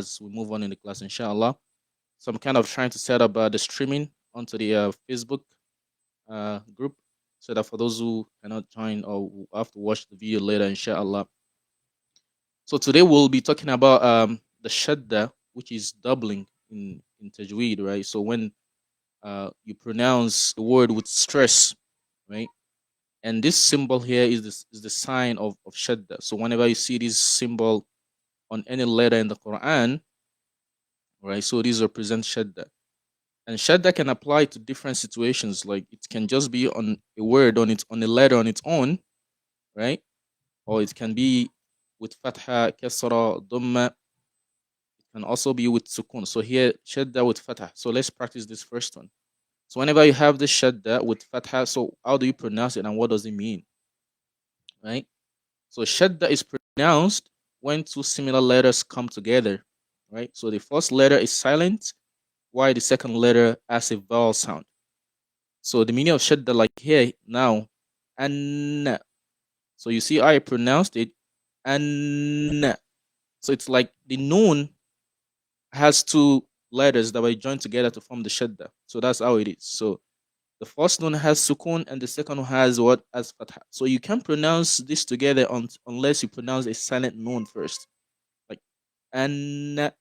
as we move on in the class, inshallah. So I'm kind of trying to set up the streaming onto the Facebook group, so that for those who cannot join or who have to watch the video later, inshallah. So today we'll be talking about the Shaddah, which is doubling in Tajweed, right? So when you pronounce the word with stress, right? And this symbol here is the sign of Shaddah. So whenever you see this symbol on any letter in the Quran, right? So these represent Shaddah. And Shaddah can apply to different situations. Like it can just be on a word on a letter on its own, right? Or it can be with Fatha, Kasra, Dhamma. It can also be with Sukun. So here, Shaddah with Fatha. So let's practice this first one. So whenever you have this Shaddah with Fatha, so how do you pronounce it and what does it mean? Right? So Shaddah is pronounced when two similar letters come together. Right? So the first letter is silent, while the second letter has a vowel sound. So the meaning of Shaddah, like here now, an. So you see how I pronounced it, an. So it's like the noon has two letters that were joined together to form the Shaddah. So that's how it is. So the first one has sukun and the second one has what? As fatha. So you can't pronounce this together unless you pronounce a silent noon first. Like an.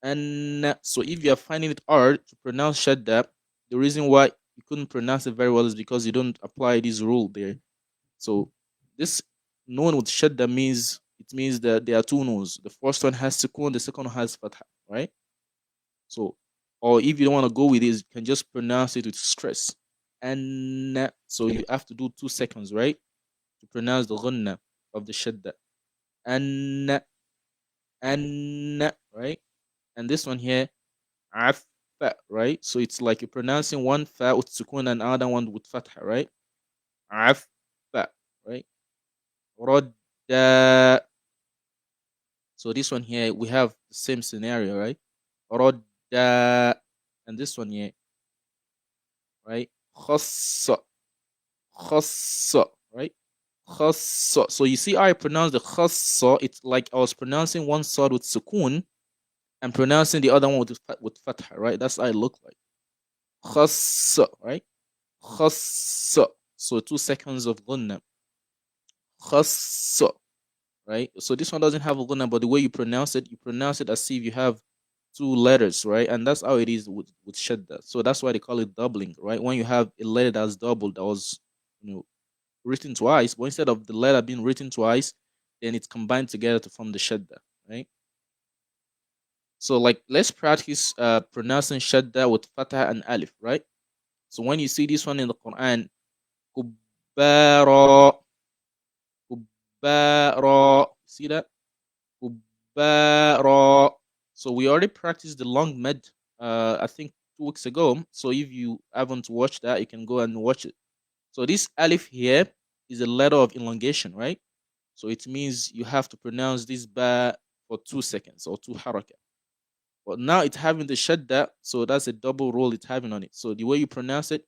So if you are finding it hard to pronounce Shaddah, the reason why you couldn't pronounce it very well is because you don't apply this rule there. So this noon with Shaddah means that there are two noons. The first one has sukun, the second one has fatha, right? So, or if you don't want to go with it, you can just pronounce it with stress. And so you have to do 2 seconds, right? To pronounce the ghunna of the Shaddah. And right? And this one here, af, right? So it's like you're pronouncing one fa with sukun and another one with fatha, right? Af, right? Radda. So this one here, we have the same scenario, right? Radda. And this one here, right? Khassa, right? Khassa. So you see how I pronounce the khassa, it's like I was pronouncing one sword with sukun and pronouncing the other one with fatha, right? That's how it looked like. Khassa, right? Khassa. So 2 seconds of gunna. Khassa, right? So this one doesn't have a gunna, but the way you pronounce it as if you have 2 letters, right? And that's how it is with Shaddah. So that's why they call it doubling, right? When you have a letter that's doubled, that was, written twice, but instead of the letter being written twice, then it's combined together to form the Shaddah, right? So like let's practice pronouncing Shaddah with Fatah and Alif, right? So when you see this one in the Quran, Kubbara, Kubbara, see that? Kubbara. So we already practiced the long med, I think 2 weeks ago. So if you haven't watched that, you can go and watch it. So this Alif here is a letter of elongation, right? So it means you have to pronounce this ba for 2 seconds or 2 haraka. But now it's having the Shadda, so that's a double roll it's having on it. So the way you pronounce it,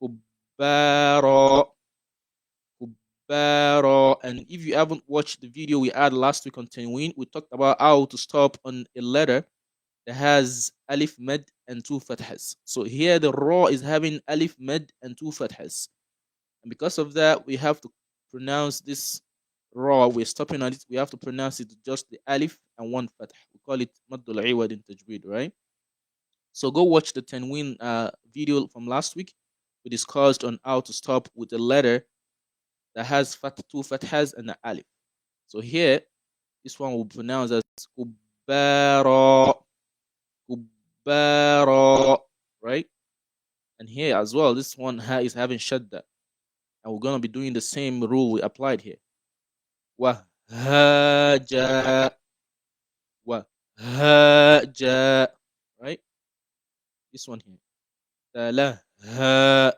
Kubbara, Kubbara. And if you haven't watched the video we had last week on Tanween, we talked about how to stop on a letter that has Alif Med and 2 Fathas. So here the Ra is having Alif Med and 2 Fathas. And because of that, we have to pronounce this Ra. We're stopping on it. We have to pronounce it just the Alif and 1 Fath. We call it Maddul Iwad in Tajweed, right? So go watch the Tanween video from last week. We discussed on how to stop with a letter that has 2 Fathas and the Alif. So here, this one will pronounce as Kubbara, Kubbara, right? And here as well, this one is having Shadda. And we're going to be doing the same rule we applied here. Wahaja. Wahaja. Right? This one here. Talaha.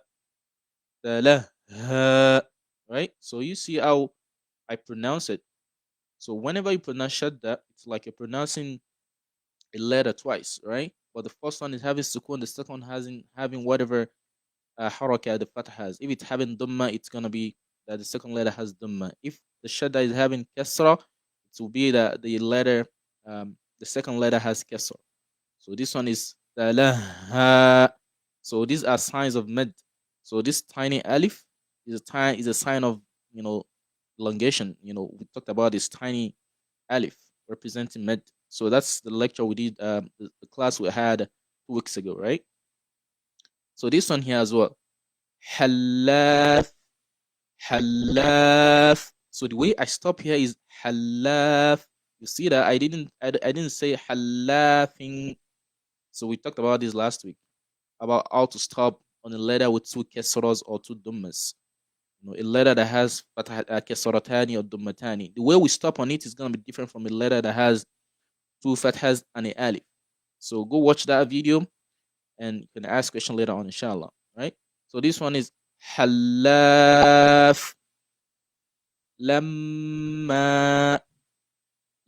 Talaha. Right? So you see how I pronounce it. So whenever you pronounce Shadda, it's like you're pronouncing a letter twice, right? But the first one is having sukun, the second one having whatever haraka the fatah has. If it's having dhamma, it's gonna be that the second letter has dhamma. If the Shadda is having kasra, it will be that the letter the second letter has kasr. So this one is talaha. So these are signs of med. So this tiny alif is a sign of, elongation. We talked about this tiny alif representing med. So that's the lecture we did, the class we had 2 weeks ago, right? So this one here as well. Halaf, halaf. So the way I stop here is halaf. You see that I didn't say halafing. So we talked about this last week about how to stop on a letter with two kesras or two dummas. A letter that has kesratani or dummatani. The way we stop on it is going to be different from a letter that has two fathas and a alif. So go watch that video and you can ask question later on, inshallah. Right? So this one is halaf, lamma,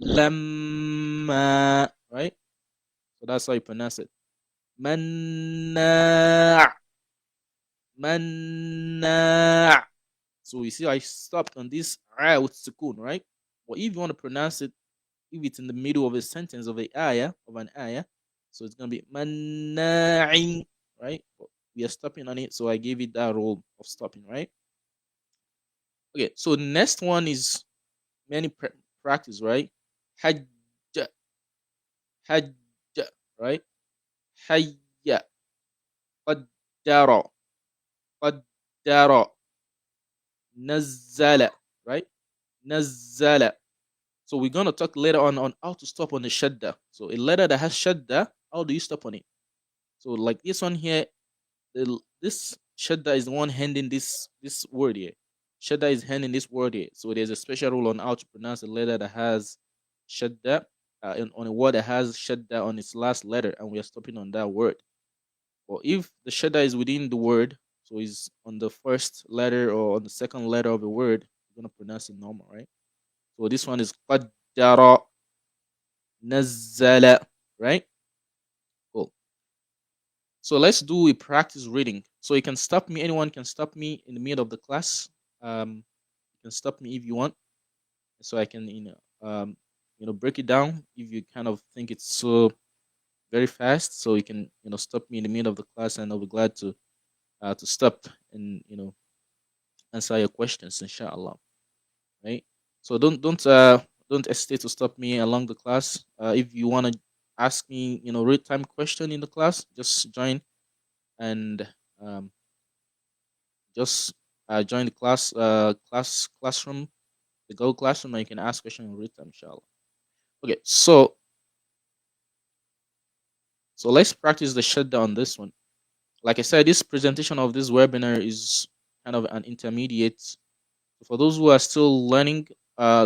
lamma. Right? So that's how you pronounce it. Manna', manna'. So you see, I stopped on this with sukun, right? But if you want to pronounce it, if it's in the middle of a sentence of an ayah, so it's gonna be manna'in, right? But we are stopping on it, so I gave it that role of stopping, right? Okay, so the next one is many practice, right? Hajj, hajj, right? Hayya, qaddara, qaddara, nazzala, right? Nazzala. So we're gonna talk later on how to stop on the shadda. So a letter that has shadda, how do you stop on it? So like this one here, this shadda is the one handing this word here. Shadda is handing this word here. So there's a special rule on how to pronounce a letter that has shadda, on a word that has shadda on its last letter, and we are stopping on that word. Or if the shadda is within the word, so it's on the first letter or on the second letter of a word, you're gonna pronounce it normal, right? So this one is qaddara, nazzala, right? Cool. So let's do a practice reading. So you can stop me. Anyone can stop me in the middle of the class. You can stop me if you want, so I can break it down. If you kind of think it's so very fast, so you can stop me in the middle of the class, and I'll be glad to stop and answer your questions, inshallah. Right? So don't hesitate to stop me along the class. If you want to ask me, real time question in the class, just join and um, just join the classroom, the Go classroom, and you can ask question in real time, inshallah. Okay, so let's practice the shadda on this one. Like I said, this presentation of this webinar is kind of an intermediate. For those who are still learning,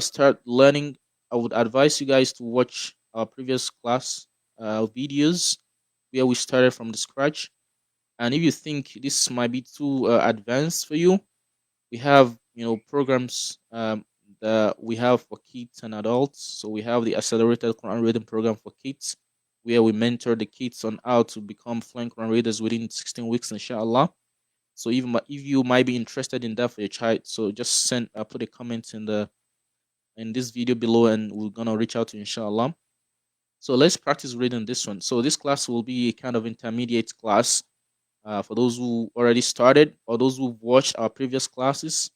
start learning, I would advise you guys to watch our previous class videos where we started from the scratch. And if you think this might be too advanced for you, we have programs that we have for kids and adults. So we have the accelerated Quran reading program for kids, where we mentor the kids on how to become fluent Quran readers within 16 weeks, inshallah. So even if you might be interested in that for your child, so just put a comment in this video below, and we're gonna reach out to you, inshallah. So let's practice reading this one. So this class will be a kind of intermediate class for those who already started or those who've watched our previous classes,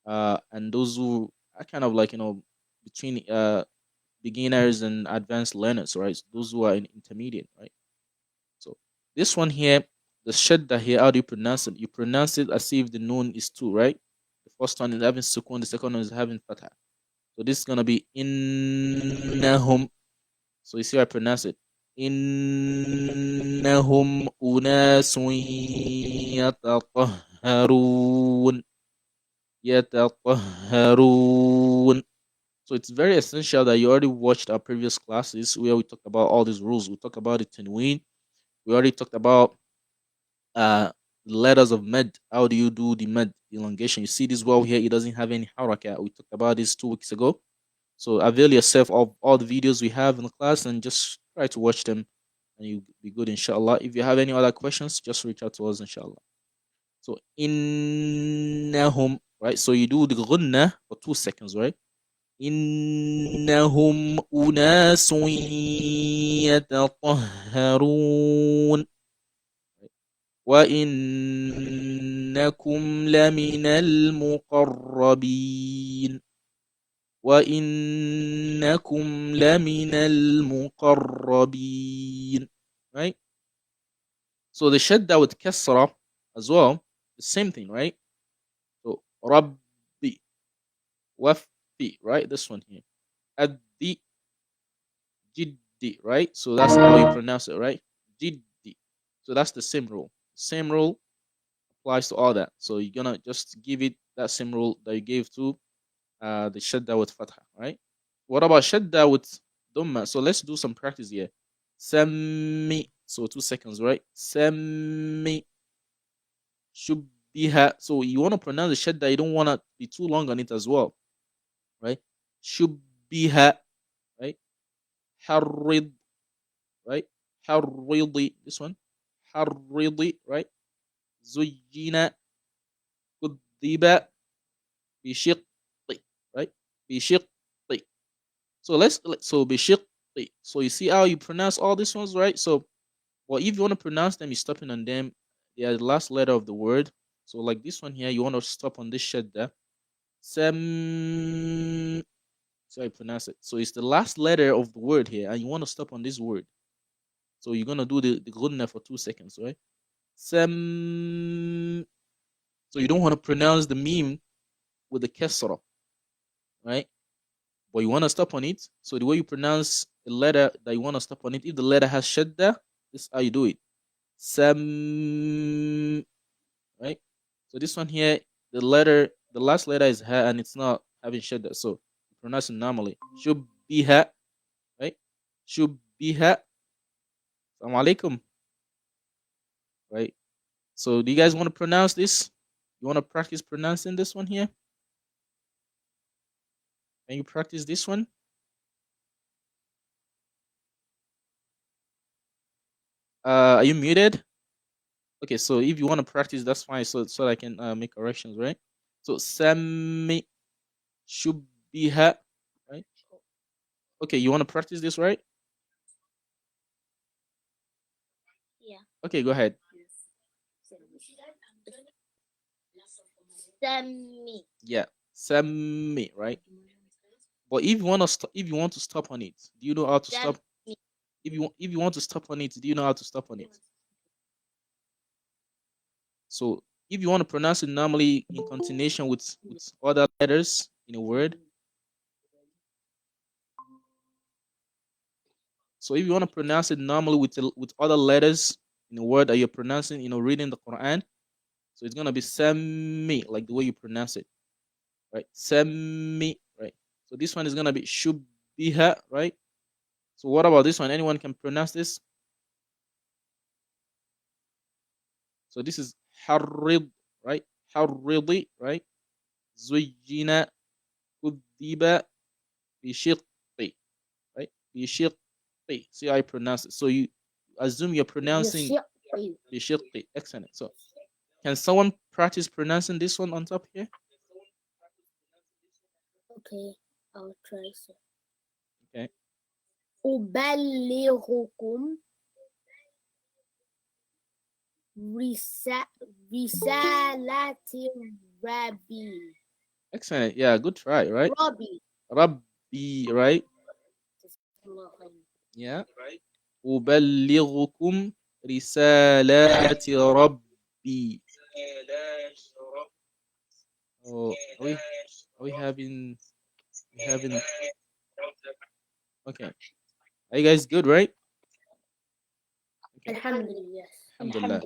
and those who are kind of like between beginners and advanced learners, right? So those who are in intermediate, right? So this one here, the shadda here, how do you pronounce it? You pronounce it as if the noon is two, right? The first one is having sukun, the second one is having fatha. So this is gonna be innahum. So you see how I pronounce it. Innahum unasun yatatahharun. Yatatahharun. So it's very essential that you already watched our previous classes where we talked about all these rules. We talked about the tanween. We already talked about letters of med. How do you do the med elongation? You see this well here, it doesn't have any haraka. We talked about this 2 weeks ago. So avail yourself of all the videos we have in the class and just try to watch them, and you'll be good, inshallah. If you have any other questions, just reach out to us, inshallah. So innahum, right? So you do the ghunna for 2 seconds, right? إنهم أناس يتطهرون وإنكم لمن المقربين وإنكم لمن المقربين. Right? So the shadda with kasra as well, the same thing, right? So Rabbi, Wafi, right? This one here. Addi, Jiddi, right? So that's how you pronounce it, right? Jiddi. So that's the same rule. Same rule applies to all that. So you're gonna just give it that same rule that you gave to the shadda with fatha, right? What about shadda with dhamma? So let's do some practice here. Sammi. So 2 seconds, right? Sammi. Shubbiha. So you want to pronounce the shadda. You don't want to be too long on it as well, right? Shubbiha, right? Harrid, right? Harridi. This one. Harridi, right? Zujina. Kudiba. Bishiqti, right? Bishiqti. So so bishiqti. So you see how you pronounce all these ones, right? So, well, if you want to pronounce them, you're stopping on them. They are the last letter of the word. So like this one here, you want to stop on this shadda. Sam. So I pronounce it. So it's the last letter of the word here, and you want to stop on this word. So you're gonna do the gunna for 2 seconds, right? Sam. So you don't want to pronounce the meme with the kesra, right? But you want to stop on it. So the way you pronounce the letter that you want to stop on it, if the letter has shadda, this is how you do it. Sam, right? So this one here, the last letter is ha, and it's not having shadda. So you pronounce it normally. Shubbiha, right? Shubbiha. Assalamu alaikum, right? So do you guys want to pronounce this? You want to practice pronouncing this one here? Can you practice this one? Are you muted? Okay, so if you want to practice, that's fine. So I can make corrections, right? So Sami Shubbiha, right? Okay, you want to practice this, right? Yeah. Okay, go ahead. Sammi. Yeah, Sami, right? But if you want to if you want to stop on it, do you know how to stop? Sammi. If you want to stop on it, do you know how to stop on it? So if you want to pronounce it normally in continuation with other letters in a word, so if you want to pronounce it normally with other letters in a word that you're pronouncing, reading the Quran, so it's gonna be sami, like the way you pronounce it, right? Sami, right? So this one is gonna be shubbiha, right? So what about this one? Anyone can pronounce this? So this is harrid, right? Harridi, right? Zujina kudiba bishiqti, right? Bishiqti. See how I pronounce it. So you assume you're pronouncing bishiqti. Excellent. So can someone practice pronouncing this one on top here? Okay, I'll try so. Okay. أبلغكم رسالة ربي. Excellent. Yeah, good try, right? Rabbi. Rabbi, right? Yeah. أبلغكم رسالات ربي. Oh, are we having okay. Are you guys good, right? Okay. Alhamdulillah. Alhamdulillah.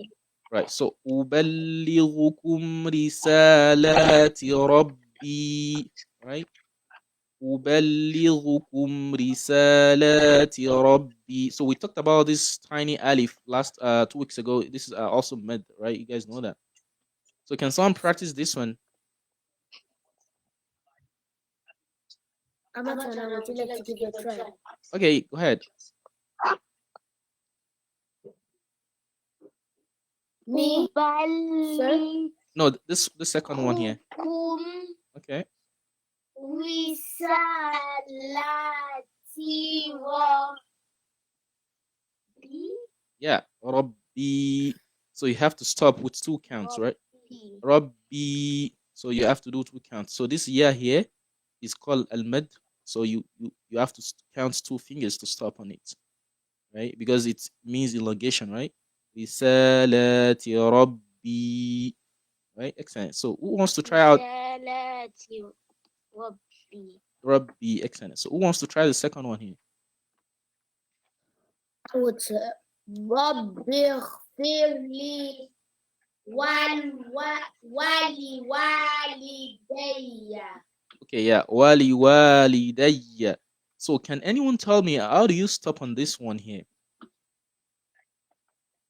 Right. So أبلغكم رسالات ربي. Right? أبلغكم رسالات ربي. So we talked about this tiny alif last 2 weeks ago. This is also med, right? You guys know that. So can someone practice this one? Amatana, would you like to give it a try? Okay, go ahead. Me? Sir? No, this the second one here. Okay. Risalati Rabbi. Yeah, Rabbi. So you have to stop with 2 counts, right? Rabbi. So you have to do 2 counts. So this year here is called al-mad. So you have to count 2 fingers to stop on it, right? Because it means elongation, right? Risalati Rabbi. Right? Excellent. So who wants to try out Risalati Rabbi. Rabbi? Excellent. So who wants to try the second one here? What's Rabbi اغفر wali walidayya. Okay, yeah. Wali walidayya. So can anyone tell me how do you stop on this one here?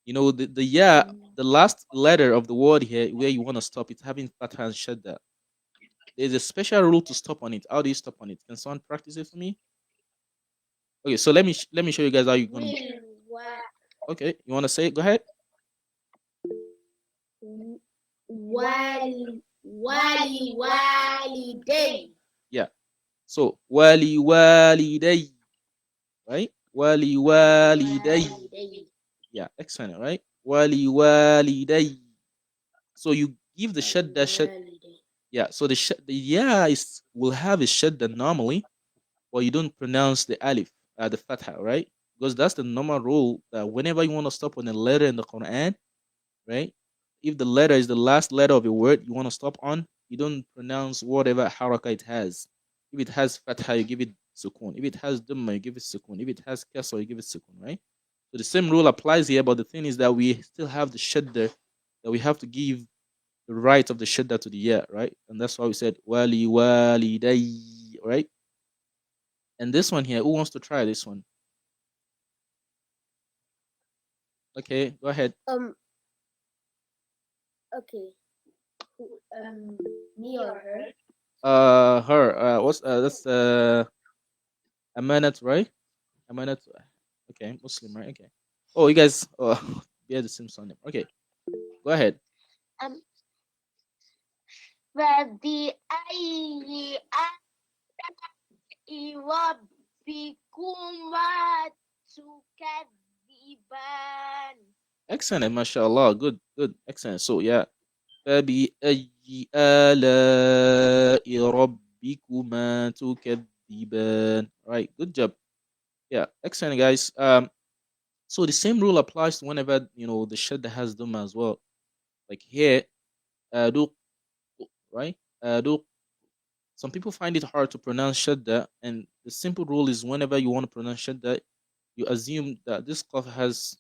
You know the yeah, the last letter of the word here where you want to stop, it's having fatha and shadda. There's a special rule to stop on it. How do you stop on it? Can someone practice it for me? Okay, so let me show you guys how you're gonna. Okay, you want to say it? Go ahead. Waliday. Yeah. So wali waliday, right? Wali waliday. Yeah, excellent, right? Wali waliday. So you give the shadda yeah. So the yeah is will have a shadda normally, but you don't pronounce the alif, the fatha, right? Because that's the normal rule that whenever you want to stop on a letter in the Quran, right? If the letter is the last letter of a word you want to stop on, you don't pronounce whatever haraka it has. If it has fatha, you give it sukun. If it has dhamma, you give it sukun. If it has kasra, you give it sukun, right? So the same rule applies here, but the thing is that we still have the shadda that we have to give the right of the shadda to the yeah, right? And that's why we said wali waliday, right? And this one here, who wants to try this one? Okay, go ahead. Okay. Me or her? Her. What's that's Amanat, right? Amanat. Okay, Muslim, right? Okay. Oh, you guys, bear the same surname. Okay, go ahead. فبأي آلاء ربكما تكذبان. Excellent, mashallah. Good, good, excellent. So yeah, فبأي آلاء ربكما تكذبان. Right, good job. Yeah, excellent, guys. So the same rule applies to whenever the shadda has dhamma as well. Like here, do right? Do some people find it hard to pronounce shadda, and the simple rule is whenever you want to pronounce shadda, you assume that this qaf has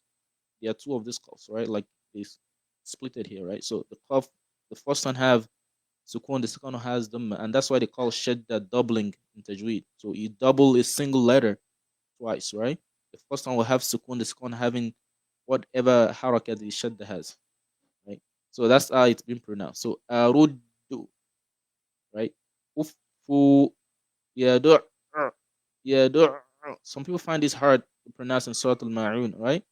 there are 2 of these qafs, right? Like this split it here, right? So the qaf, the first one have sukun, the second one has dhamma, and that's why they call shadda doubling in tajweed. So you double a single letter twice, right? The first one will have sukun, the second one having whatever harakat the shadda has, right? So that's how it's been pronounced. So aruddu, right? Ufu, yadu, yadu. Some people find this hard to pronounce in Surah Al-Ma'un, right?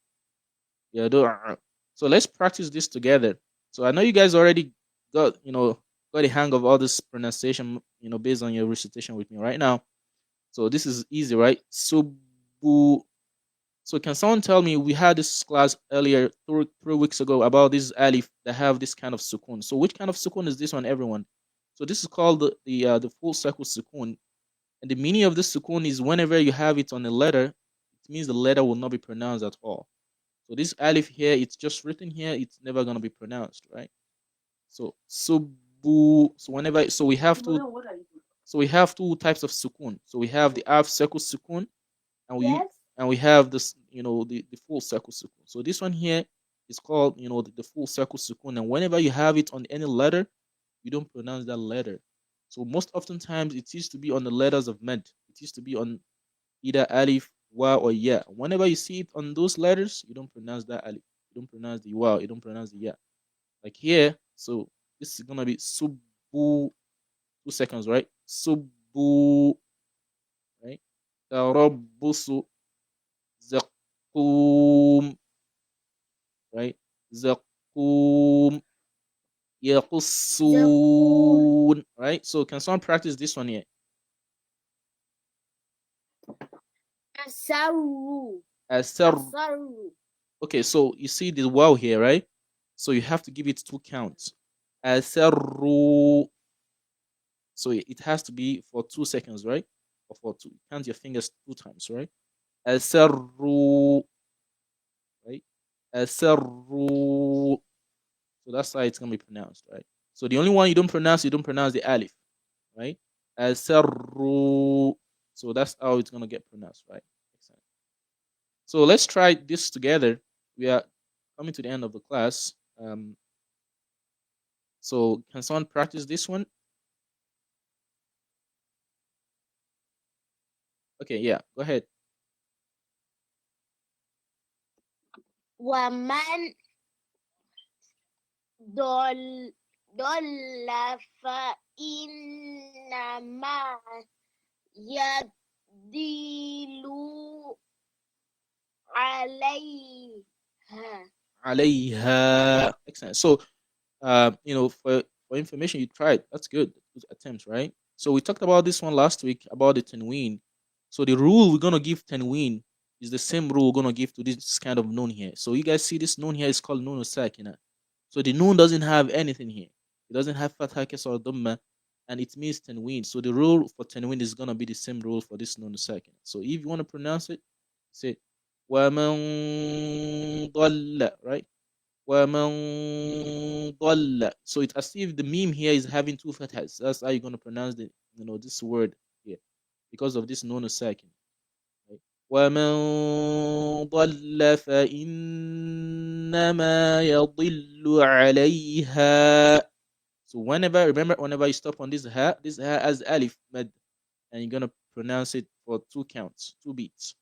Yadu. So let's practice this together. So I know you guys already got the hang of all this pronunciation, based on your recitation with me right now. So this is easy, right? Subu. So can someone tell me, we had this class earlier 3 weeks ago about this alif that have this kind of sukun. So which kind of sukun is this one, everyone? So this is called the full circle sukun. And the meaning of this sukun is whenever you have it on a letter, it means the letter will not be pronounced at all. So this alif here, it's just written here, it's never gonna be pronounced, right? So subu. So we have two types of sukun. So we have the half circle sukun, and we have this, the full circle sukun. So this one here is called, the full circle sukun, and whenever you have it on any letter, you don't pronounce that letter. So most oftentimes it used to be on the letters of med. It used to be on either alif, wa, or ya. Whenever you see it on those letters, you don't pronounce that alif. You don't pronounce the wa. You don't pronounce the ya. Like here, so this is gonna be subu. 2 seconds, right? Subu, right? Tarabbusu, zaqum, right? Zaqum, yaqussun, right? So can someone practice this one here? Asaru. Asar. Asaru. Okay, so you see the wow here, right? So you have to give it 2 counts. Asarru. So it has to be for 2 seconds, right? Or for 2. Count your fingers 2 times, right? Asarru. Right? Asarru. So that's how it's gonna be pronounced, right? So the only one you don't pronounce the alif, right? Asarru. So that's how it's gonna get pronounced, right? Excellent. So let's try this together. We are coming to the end of the class. So can someone practice this one? Okay, yeah, go ahead. ومن ضل فإنما يضل عليها. عليها. Excellent. So for information, you tried. That's good. Good attempts, right? So we talked about this one last week about the tenween. So the rule we're gonna give tenween is the same rule we're gonna give to this kind of noon here. So you guys see this noon here is called noon sakina. So the noon doesn't have anything here. It doesn't have fatha kasra or dhamma, and it means tenween. So the rule for tenween is gonna be the same rule for this noon sakina. So if you want to pronounce it, say وَمَنْ ضَلَّ, right? وَمَنْ ضَلَّ. So it's as if the meme here is having 2 fathas. That's how you're going to pronounce this word here because of this nono sakin. Right? وَمَنْ ضَلَّ فَإِنَّمَا يَضِلُّ عَلَيْهَا. So whenever you stop on this ha as alif mad, and you're going to pronounce it for 2 counts, 2 beats,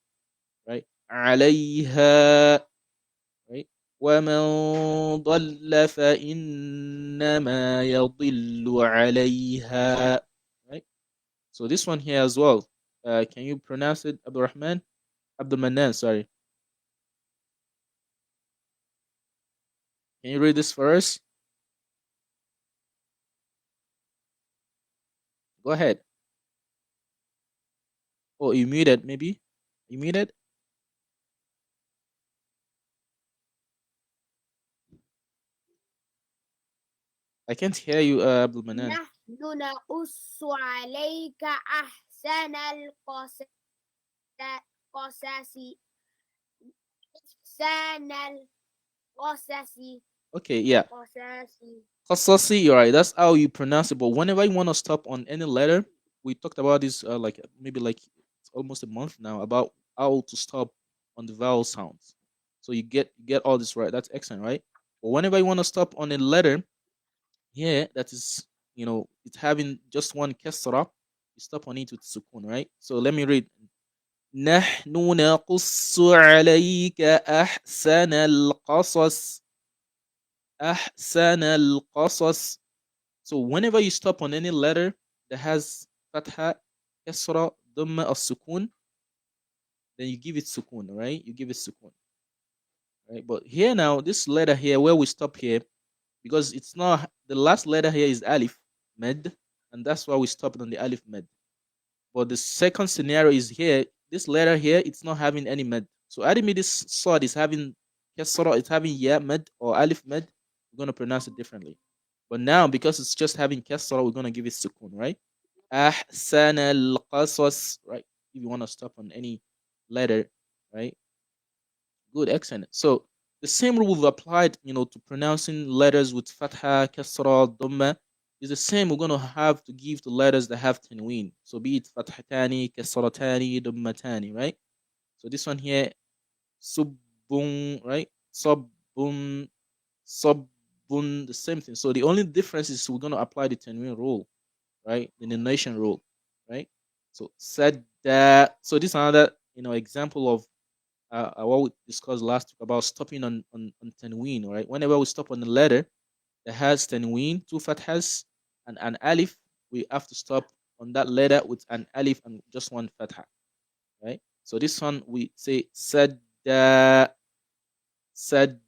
right? عليها, right? ومن ضل فإنما يضل عليها, right? So this one here as well. Can you pronounce it, Abdul Manan, sorry. Can you read this for us? Go ahead. Oh, you muted, maybe? You muted? I can't hear you, Abdul Manan. نحن نقص عليك أحسن القصص أحسن القصص Okay, yeah. قصص. Khasasi, you're right. That's how you pronounce it. But whenever you want to stop on any letter, we talked about this like maybe like it's almost a month now about how to stop on the vowel sounds. So you get all this right. That's excellent, right? But whenever you want to stop on a letter here that is it's having just one kasra, you stop on it with sukun, right? So let me read. نحن نقص عليك أحسن القصص أحسن القصص. So whenever you stop on any letter that has fatha, kasra, dhamma, or sukun, then you give it sukun, right? You give it sukun, right? But here now, this letter here, where we stop here, because it's not the last letter here is alif med, and that's why we stopped on the alif med. But the second scenario is here. This letter here, it's not having any med. So adding this sword is having kasra, it's having ya med or alif med. We're gonna pronounce it differently. But now, because it's just having kasra, we're gonna give it sukun, right? Ahsan al-qasas, right? If you want to stop on any letter, right? Good, excellent. So the same rule we've applied, to pronouncing letters with fatha, kasra, dhamma is the same we're gonna have to give to letters that have tanween. So be it fathatani, kasratani, dhammatani, right? So this one here, subbun, right? Sabbun, sabbun, the same thing. So the only difference is we're gonna apply the tanween rule, right? The nation rule, right? So said that. So this is another example of what we discussed last week about stopping on tanween, right? Whenever we stop on a letter that has tanween, 2 fathas and an alif, we have to stop on that letter with an alif and just 1 fatha, right? So this one we say said said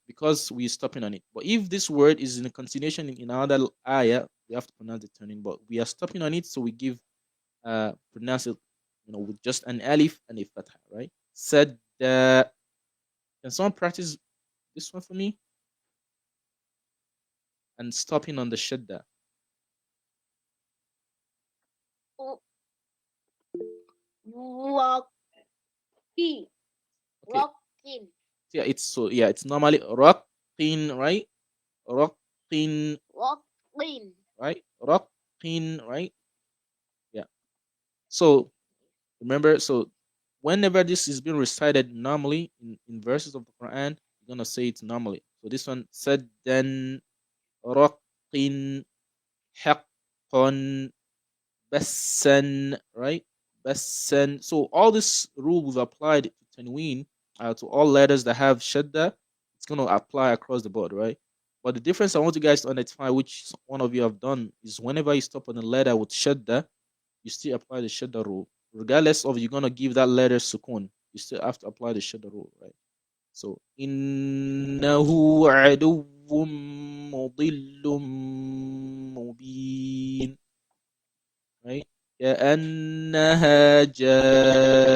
because we're stopping on it. But if this word is in a continuation in another ayah, we have to pronounce the turning. But we are stopping on it, so we give pronounce it with just an alif and a fatha, right? Sadda. Can someone practice this one for me? And stopping on the shadda. Rocky. Okay. Rocking. Yeah, it's normally rockin, right? Rockin, Rocking. right? Rockin, right? Yeah. So remember, so whenever this is being recited normally in verses of the Quran, you're gonna say it normally. So this one said then rockin haqqan bassan, right? Bassan. So all this rule we've applied to tanween, to all letters that have shadda, it's going to apply across the board, right? But the difference I want you guys to identify, which one of you have done, is whenever you stop on a letter with shadda, you still apply the shadda rule. Regardless of you're going to give that letter sukun, you still have to apply the shadda rule, right? So, إنه عدو مضل مبين, right? كأنها جان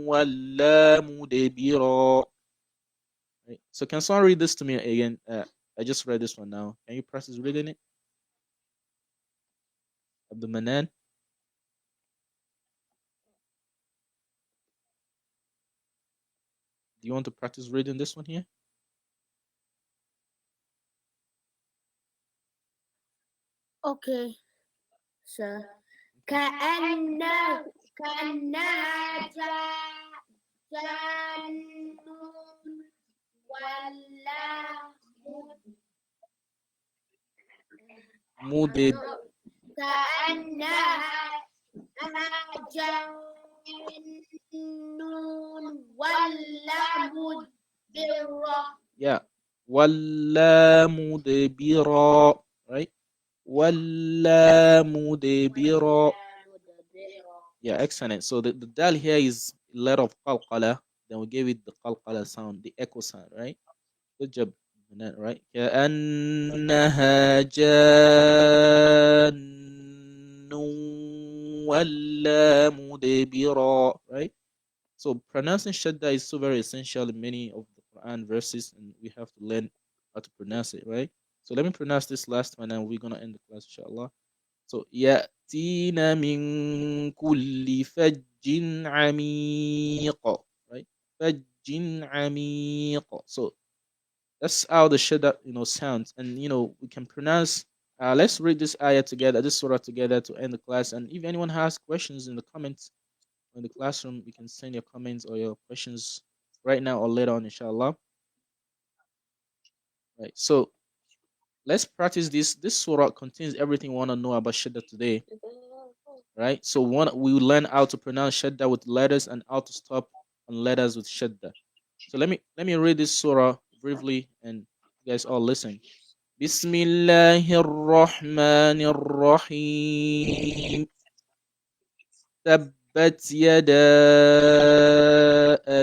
ولا مدبرا. Right? So can someone read this to me again? I just read this one now. Can you practice reading it? Abdul Manan, do you want to practice reading this one here? Okay, sir. كأنه كأنها جان ولا مدب كأنها جان ولا مدبرة. Yeah. ولا مدبرا, right? ولا مدبرا. Yeah, excellent. So the dal here is a letter of qalqala. Then we gave it the qalqala sound, the echo sound, right? Good job. Manan, right? كأنها جان ولا مدبرا, right? So pronouncing shadda is so very essential in many of the Quran verses, and we have to learn how to pronounce it, right? So let me pronounce this last one, and we're gonna end the class, inshallah. So يأتين من كل فج عميق, right? فج عميق. So that's how the shadda sounds, and we can pronounce. Let's read this ayah together, this surah together to end the class. And if anyone has questions in the comments in the classroom, you can send your comments or your questions right now or later on, inshallah. Right. So let's practice this. This surah contains everything we want to know about shadda today. Right. So we will learn how to pronounce shadda with letters and how to stop on letters with shadda. So let me read this surah briefly, and you guys all listen. بسم الله الرحمن الرحيم. تبت يدا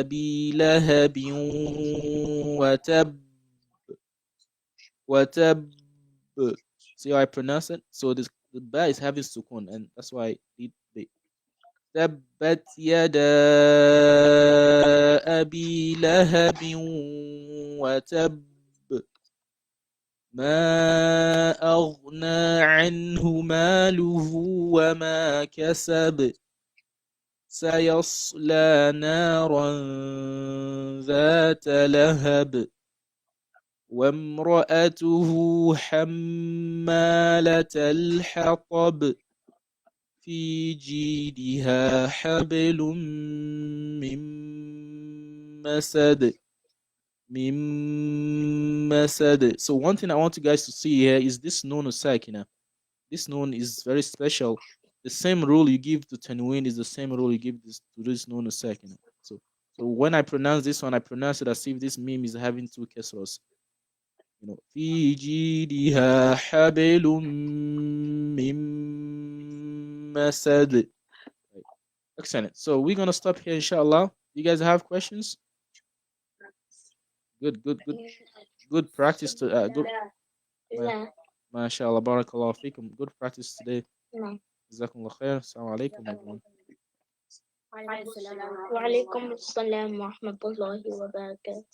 أبي لهب وتب وتب. See how I pronounce it? So this the ba is having sukun, and that's why the تبت يدا أبي لهب وتب ما أغنى عنه ماله وما كسب سيصلى نارا ذات لهب وامرأته حمالة الحطب في جيدها حبل من مسد. So one thing I want you guys to see here is this noon sakina. This noon is very special. The same rule you give to tanween is the same rule you give to this noon sakina. So when I pronounce this one, I pronounce it as if this meme is having two kesros. في جيدها حبل من مسد. Right. Excellent. So we're gonna stop here, inshallah. You guys have questions? Good practice to good. MashaAllah, barakallah fikum. Good practice today. جزاكم الله خير. السلام عليكم everyone. وعليكم السلام ورحمة الله وعليكم السلام ورحمة الله وبركاته.